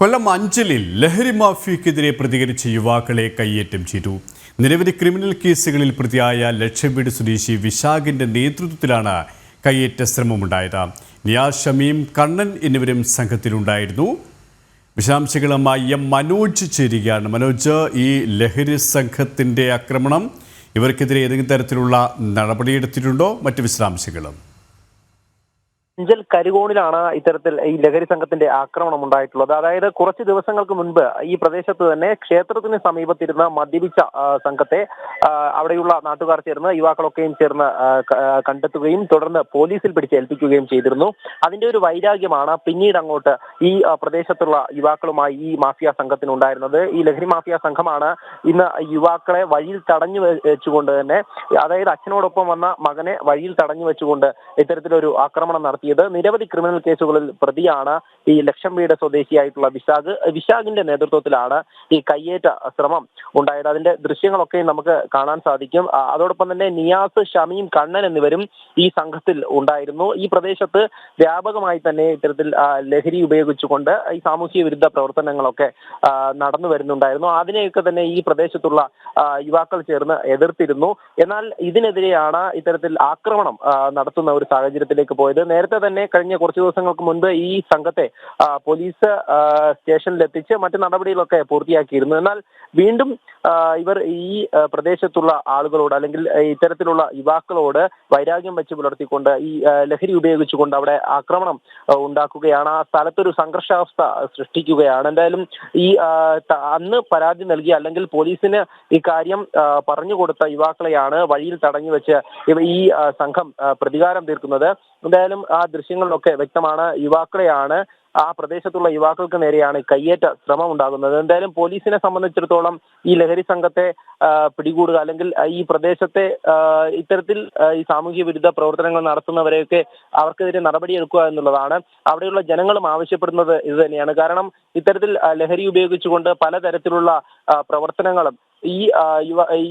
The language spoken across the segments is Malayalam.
കൊല്ലം അഞ്ചലിൽ ലഹരി മാഫിയക്കെതിരെ പ്രതികരിച്ച യുവാക്കളെ കയ്യേറ്റം ചെയ്തു. നിരവധി ക്രിമിനൽ കേസുകളിൽ പ്രതിയായ ലക്ഷംവീട് സ്വദേശി വിശാഖിന്റെ നേതൃത്വത്തിലാണ് കയ്യേറ്റ ശ്രമമുണ്ടായത്. നിയാസ്, ഷമീം, കണ്ണൻ എന്നിവരും സംഘത്തിലുണ്ടായിരുന്നു. വിശദാംശങ്ങളുമായി മനോജ് ചേരുകയാണ്. മനോജ്, ഈ ലഹരി സംഘത്തിന്റെ ആക്രമണം, ഇവർക്കെതിരെ ഏതെങ്കിലും തരത്തിലുള്ള നടപടിയെടുത്തിട്ടുണ്ടോ? മറ്റ് വിശദാംശങ്ങളും. അഞ്ചൽ കരുകോണിലാണ് ഇത്തരത്തിൽ ഈ ലഹരി സംഘത്തിന്റെ ആക്രമണം ഉണ്ടായിട്ടുള്ളത്. അതായത് കുറച്ച് ദിവസങ്ങൾക്ക് മുൻപ് ഈ പ്രദേശത്ത് തന്നെ ക്ഷേത്രത്തിന് സമീപത്തിരുന്ന് മദ്യപിച്ച സംഘത്തെ അവിടെയുള്ള നാട്ടുകാർ ചേർന്ന് യുവാക്കളൊക്കെയും ചേർന്ന് കണ്ടെത്തുകയും തുടർന്ന് പോലീസിൽ പിടിച്ചേൽപ്പിക്കുകയും ചെയ്തിരുന്നു. അതിന്റെ ഒരു വൈരാഗ്യമാണ് പിന്നീട് അങ്ങോട്ട് ഈ പ്രദേശത്തുള്ള യുവാക്കളുമായി ഈ മാഫിയ സംഘത്തിനുണ്ടായിരുന്നത്. ഈ ലഹരി മാഫിയ സംഘമാണ് ഇന്ന് യുവാക്കളെ വഴിയിൽ തടഞ്ഞു വെച്ചുകൊണ്ട് തന്നെ, അതായത് അച്ഛനോടൊപ്പം വന്ന മകനെ വഴിയിൽ തടഞ്ഞു വെച്ചുകൊണ്ട് ഇത്തരത്തിലൊരു ആക്രമണം നടത്തിയത്. നിരവധി ക്രിമിനൽ കേസുകളിൽ പ്രതിയാണ് ഈ ലക്ഷംവീട് സ്വദേശിയായിട്ടുള്ള വിശാഖിന്റെ നേതൃത്വത്തിലാണ് ഈ കയ്യേറ്റ ശ്രമം ഉണ്ടായത്. അതിന്റെ ദൃശ്യങ്ങളൊക്കെ നമുക്ക് കാണാൻ സാധിക്കും. അതോടൊപ്പം തന്നെ നിയാസ്, ഷമീം, കണ്ണൻ എന്നിവരും ഈ സംഘത്തിൽ ഉണ്ടായിരുന്നു. ഈ പ്രദേശത്ത് വ്യാപകമായി തന്നെ ഇത്തരത്തിൽ ലഹരി ഉപയോഗിച്ചുകൊണ്ട് ഈ സാമൂഹ്യ വിരുദ്ധ പ്രവർത്തനങ്ങളൊക്കെ നടന്നു വരുന്നുണ്ടായിരുന്നു. അതിനെയൊക്കെ തന്നെ ഈ പ്രദേശത്തുള്ള യുവാക്കൾ ചേർന്ന് എതിർത്തിരുന്നു. എന്നാൽ ഇതിനെതിരെയാണ് ഇത്തരത്തിൽ ആക്രമണം നടത്തുന്ന ഒരു സാഹചര്യത്തിലേക്ക് പോയത്. നേരത്തെ തന്നെ കഴിഞ്ഞ കുറച്ച് ദിവസങ്ങൾക്ക് മുൻപ് ഈ സംഘത്തെ പോലീസ് സ്റ്റേഷനിലെത്തിച്ച് മറ്റു നടപടികളൊക്കെ പൂർത്തിയാക്കിയിരുന്നു. എന്നാൽ വീണ്ടും ഇവർ ഈ പ്രദേശത്തുള്ള ആളുകളോട്, അല്ലെങ്കിൽ ഇത്തരത്തിലുള്ള യുവാക്കളോട് വൈരാഗ്യം വെച്ച് പുലർത്തിക്കൊണ്ട് ഈ ലഹരി ഉപയോഗിച്ചുകൊണ്ട് അവിടെ ആക്രമണം ഉണ്ടാക്കുകയാണ്. ആ സ്ഥലത്തൊരു സംഘർഷാവസ്ഥ സൃഷ്ടിക്കുകയാണ്. എന്തായാലും ഈ അന്ന് പരാതി നൽകിയ, അല്ലെങ്കിൽ പോലീസിന് ഈ കാര്യം പറഞ്ഞു കൊടുത്ത യുവാക്കളെയാണ് വഴിയിൽ തടഞ്ഞു വെച്ച് ഈ സംഘം പ്രതികാരം തീർക്കുന്നത്. എന്തായാലും ആ ദൃശ്യങ്ങളിലൊക്കെ വ്യക്തമാണ്, യുവാക്കളെയാണ്, ആ പ്രദേശത്തുള്ള യുവാക്കൾക്ക് നേരെയാണ് കയ്യേറ്റ ശ്രമം ഉണ്ടാകുന്നത്. എന്തായാലും പോലീസിനെ സംബന്ധിച്ചിടത്തോളം ഈ ലഹരി സംഘത്തെ പിടികൂടുക, അല്ലെങ്കിൽ ഈ പ്രദേശത്തെ ഇത്തരത്തിൽ ഈ സാമൂഹ്യ വിരുദ്ധ പ്രവർത്തനങ്ങൾ നടത്തുന്നവരെയൊക്കെ അവർക്കെതിരെ നടപടിയെടുക്കുക എന്നുള്ളതാണ്. അവിടെയുള്ള ജനങ്ങളും ആവശ്യപ്പെടുന്നത് ഇത് തന്നെയാണ്. കാരണം ഇത്തരത്തിൽ ലഹരി ഉപയോഗിച്ചുകൊണ്ട് പലതരത്തിലുള്ള പ്രവർത്തനങ്ങളും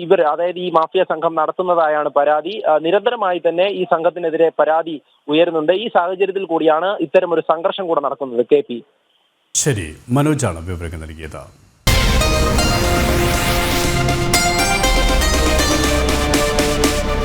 ഇവർ, അതായത് ഈ മാഫിയ സംഘം നടത്തുന്നതായാണ് പരാതി. നിരന്തരമായി തന്നെ ഈ സംഘത്തിനെതിരെ പരാതി ഉയരുന്നുണ്ട്. ഈ സാഹചര്യത്തിൽ കൂടിയാണ് ഇത്തരം ഒരു സംഘർഷം കൂടെ നടക്കുന്നത്. KP. ശരി, മനോജാണ് വിവരങ്ങൾ നൽകിയത്.